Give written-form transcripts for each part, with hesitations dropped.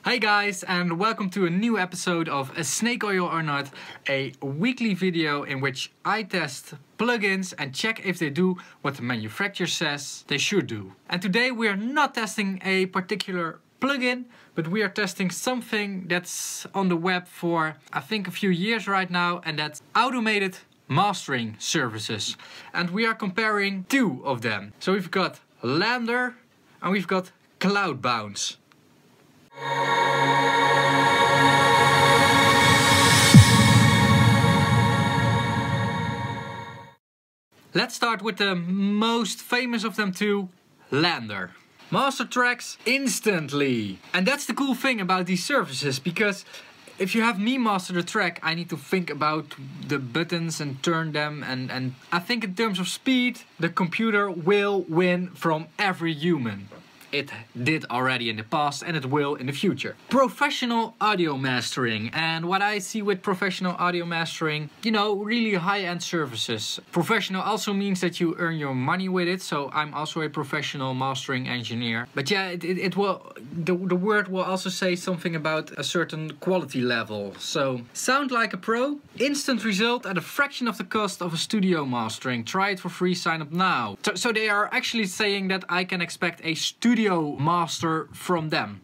Hey guys, and welcome to a new episode of A Snake Oil or Not, a weekly video in which I test plugins and check if they do what the manufacturer says they should do. And today we are not testing a particular plugin, but we are testing something that's on the web for I think a few years right now, and that's automated mastering services. And we are comparing two of them. So we've got LANDR and we've got CLOUDBOUNCE. Let's start with the most famous of them two, LANDR. Master tracks instantly. And that's the cool thing about these services, because if you have me master the track, I need to think about the buttons and turn them, and I think in terms of speed, the computer will win from every human. It did already in the past and it will in the future. Professional audio mastering. And what I see with professional audio mastering, you know, really high-end services. Professional also means that you earn your money with it. So I'm also a professional mastering engineer. But yeah, the word will also say something about a certain quality level. So sound like a pro. Instant result at a fraction of the cost of a studio mastering. Try it for free, sign up now. So they are actually saying that I can expect a studio master from them.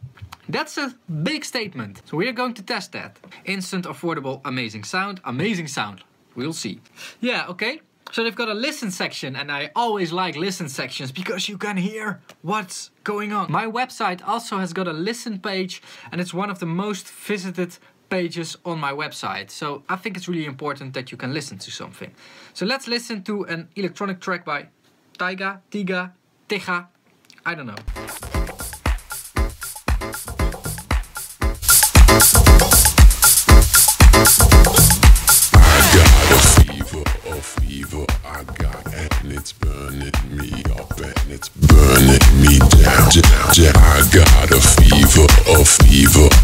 That's a big statement. So we are going to test that. Instant, affordable, amazing sound. Amazing sound. We'll see. Yeah, okay. So they've got a listen section, and I always like listen sections because you can hear what's going on. My website also has got a listen page, and it's one of the most visited pages on my website. So I think it's really important that you can listen to something. So let's listen to an electronic track by Tiga, Tiga, I don't know. A fever I got, and it's burning me up and it's burning me down. I got a fever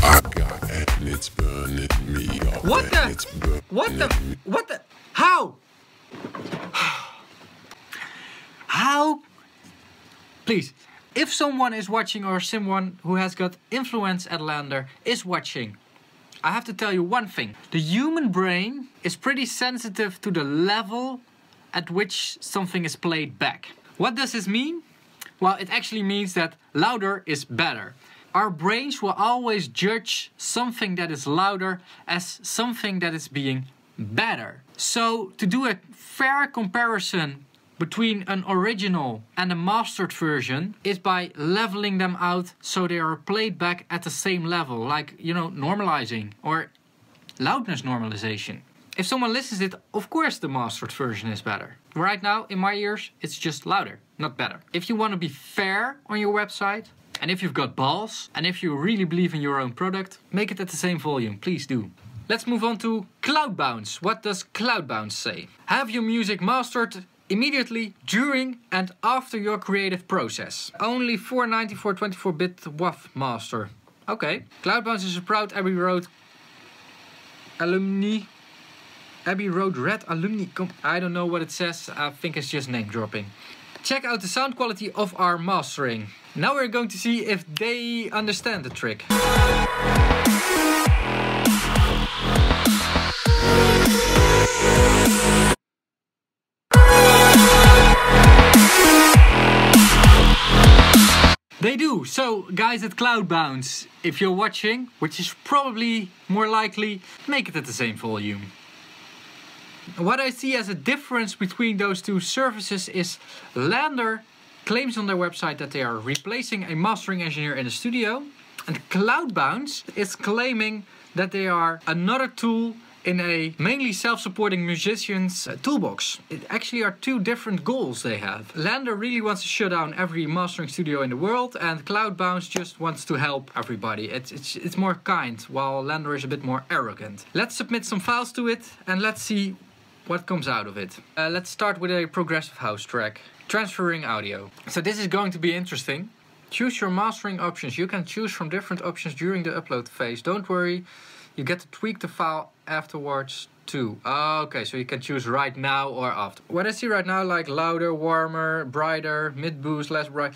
I got, and it's burning me up. What the? How? How? Please, if someone is watching or someone who has got influence at LANDR is watching, I have to tell you one thing. The human brain is pretty sensitive to the level at which something is played back. What does this mean? Well, it actually means that louder is better. Our brains will always judge something that is louder as something that is being better. So to do a fair comparison between an original and a mastered version is by leveling them out so they are played back at the same level, like, you know, normalizing or loudness normalization. If someone listens to it, of course the mastered version is better. Right now, in my ears, it's just louder, not better. If you want to be fair on your website, and if you've got balls, and if you really believe in your own product, make it at the same volume, please do. Let's move on to CLOUDBOUNCE. What does CLOUDBOUNCE say? Have your music mastered immediately, during and after your creative process. Only 494 24-bit WAV master. Okay. CLOUDBOUNCE is a proud Abbey Road alumni. Abbey Road Red alumni. I don't know what it says. I think it's just name dropping. Check out the sound quality of our mastering. Now we're going to see if they understand the trick. They do. So guys at CLOUDBOUNCE, if you're watching, which is probably more likely, make it at the same volume. What I see as a difference between those two services is LANDR claims on their website that they are replacing a mastering engineer in the studio, and CLOUDBOUNCE is claiming that they are another tool in a mainly self-supporting musician's toolbox. It actually are two different goals they have. LANDR really wants to shut down every mastering studio in the world, and CLOUDBOUNCE just wants to help everybody. It's more kind, while LANDR is a bit more arrogant. Let's submit some files to it and let's see what comes out of it. Let's start with a progressive house track. Transferring audio. So this is going to be interesting. Choose your mastering options. You can choose from different options during the upload phase. Don't worry, you get to tweak the file afterwards too. Okay, so you can choose right now or after. What I see right now, like louder, warmer, brighter, mid boost, less bright.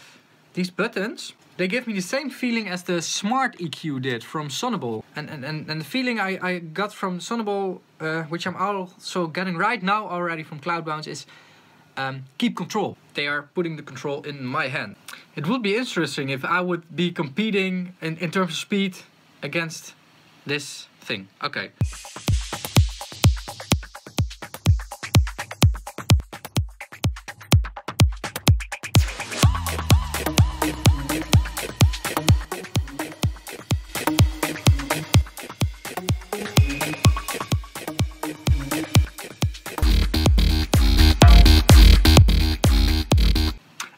these buttons, they give me the same feeling as the Smart EQ did from Sonable. And the feeling I got from Sonable, which I'm also getting right now already from CloudBounce, is keep control. They are putting the control in my hand. It would be interesting if I would be competing in terms of speed against this thing. Okay.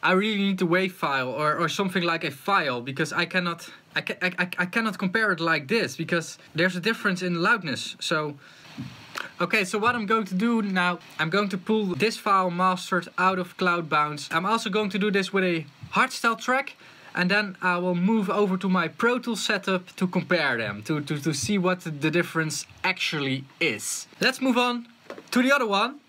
I really need the WAV file or something like a file, because I cannot compare it like this, because there's a difference in loudness. So okay, so what I'm going to do now, I'm going to pull this file mastered out of CloudBounce. I'm also going to do this with a hardstyle track, and then I will move over to my Pro Tools setup to compare them, to see what the difference actually is. Let's move on to the other one,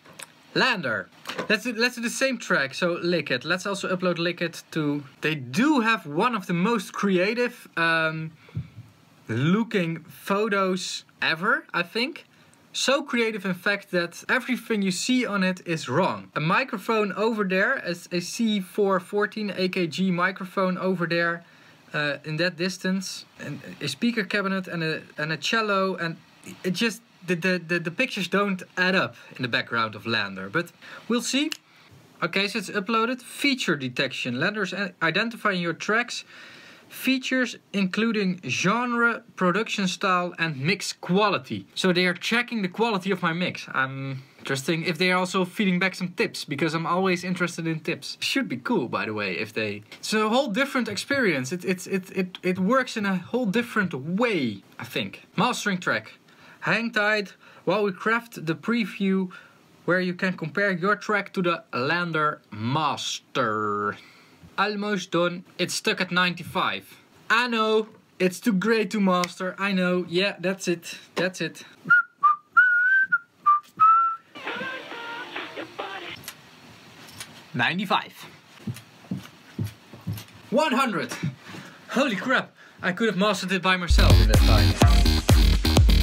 LANDR. Let's do the same track, so Liquid. Let's also upload Liquid to... They do have one of the most creative looking photos ever, I think. So creative, in fact, that everything you see on it is wrong. A microphone over there, a C414 AKG microphone over there in that distance. And a speaker cabinet and a cello, and it just... The pictures don't add up in the background of LANDR, but we'll see. Okay, so it's uploaded. Feature detection. LANDR is identifying your tracks. Features including genre, production style, and mix quality. So they are checking the quality of my mix. Interesting if they are also feeding back some tips, because I'm always interested in tips. Should be cool, by the way, if they... It's a whole different experience. It works in a whole different way, I think. Mastering track. Hang tight while we craft the preview where you can compare your track to the LANDR master. Almost done. It's stuck at 95. I know, it's too great to master. I know, yeah, that's it. That's it. 95. 100. Holy crap, I could have mastered it by myself in that time.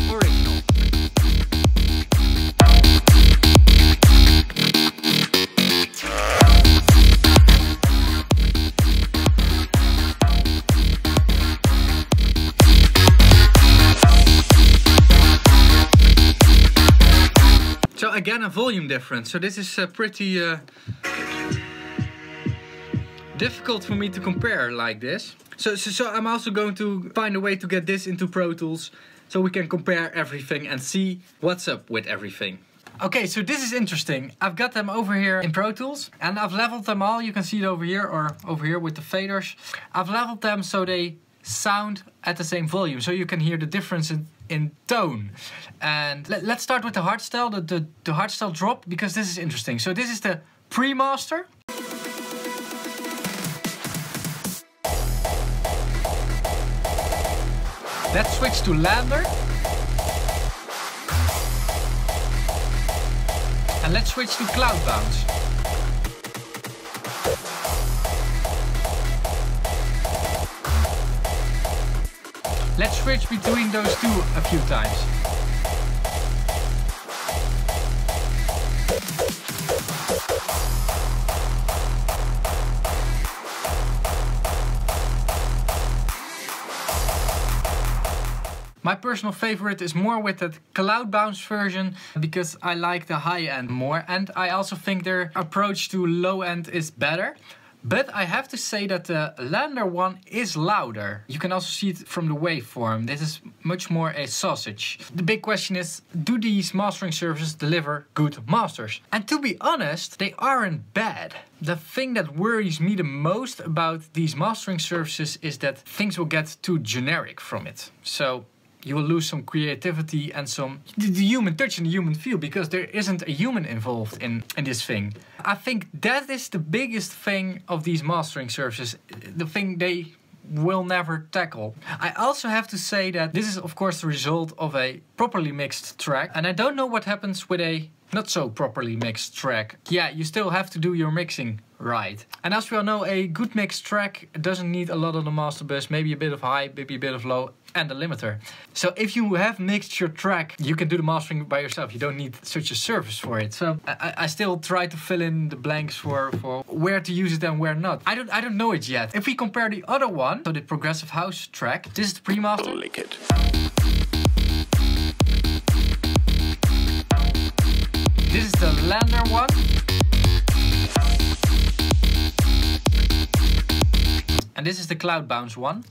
Original. So again, a volume difference. So this is pretty difficult for me to compare like this. So I'm also going to find a way to get this into Pro Tools, so we can compare everything and see what's up with everything. Okay, so this is interesting. I've got them over here in Pro Tools, and I've leveled them all. You can see it over here, or over here with the faders. I've leveled them so they sound at the same volume, so you can hear the difference in tone. And let's start with the hardstyle, the hardstyle drop, because this is interesting. So this is the pre-master. Let's switch to LANDR. And let's switch to CloudBounce. Let's switch between those two a few times. My personal favorite is more with that CloudBounce version, because I like the high end more, and I also think their approach to low end is better. But I have to say that the LANDR one is louder. You can also see it from the waveform. This is much more a sausage. The big question is, do these mastering services deliver good masters? And to be honest, they aren't bad. The thing that worries me the most about these mastering services is that things will get too generic from it. So you will lose some creativity and some the human touch and the human feel, because there isn't a human involved in this thing. I think that is the biggest thing of these mastering services, the thing they will never tackle. I also have to say that this is of course the result of a properly mixed track, and I don't know what happens with a not so properly mixed track, yeah, you still have to do your mixing right. And as we all know, a good mixed track doesn't need a lot of the master bus, maybe a bit of high, maybe a bit of low, and a limiter. So if you have mixed your track, you can do the mastering by yourself. You don't need such a service for it. So I still try to fill in the blanks for where to use it and where not. I don't know it yet. If we compare the other one, so the progressive house track, this is the pre-master. This is the LANDR one. And this is the CLOUDBOUNCE one.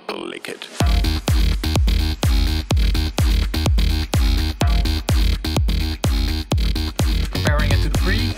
Lick it. Comparing it to the pre.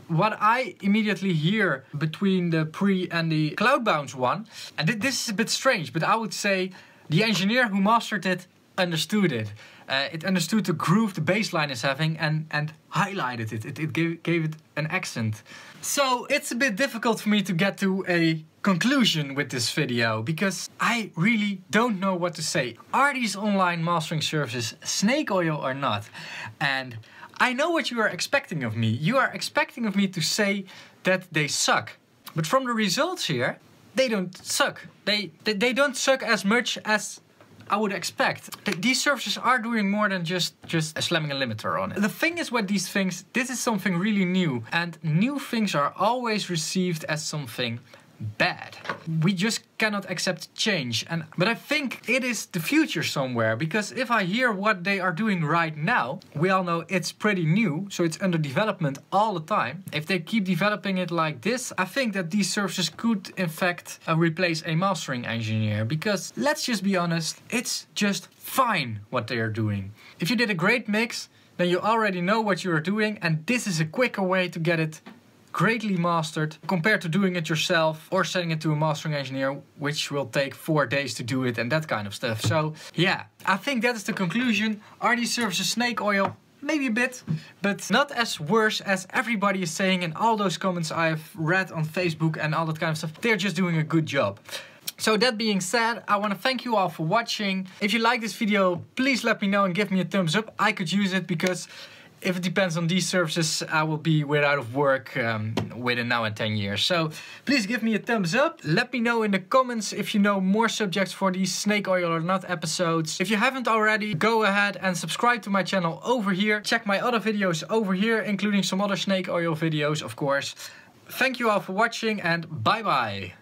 What I immediately hear between the pre and the CLOUDBOUNCE one, and this is a bit strange, but I would say the engineer who mastered it understood it. It understood the groove the bass line is having and highlighted it. It gave it an accent. So it's a bit difficult for me to get to a conclusion with this video because I really don't know what to say. Are these online mastering services snake oil or not? And I know what you are expecting of me. You are expecting of me to say that they suck. But from the results here, they don't suck. They don't suck as much as I would expect. These services are doing more than just slamming a limiter on it. The thing is with these things, this is something really new. And new things are always received as something bad. We just cannot accept change. But I think it is the future somewhere, because if I hear what they are doing right now, we all know it's pretty new, so it's under development all the time. If they keep developing it like this, I think that these services could in fact replace a mastering engineer, because let's just be honest, it's just fine what they are doing. If you did a great mix, then you already know what you are doing, and this is a quicker way to get it greatly mastered compared to doing it yourself or sending it to a mastering engineer, which will take 4 days to do it and that kind of stuff. So yeah, I think that is the conclusion. Are these services snake oil? Maybe a bit, but not as worse as everybody is saying in all those comments I've read on Facebook and all that kind of stuff. They're just doing a good job. So that being said, I want to thank you all for watching. If you like this video, please let me know and give me a thumbs up. I could use it because if it depends on these services, I will be without of work within now and 10 years. So please give me a thumbs up. Let me know in the comments if you know more subjects for these snake oil or not episodes. If you haven't already, go ahead and subscribe to my channel over here. Check my other videos over here, including some other snake oil videos, of course. Thank you all for watching and bye bye.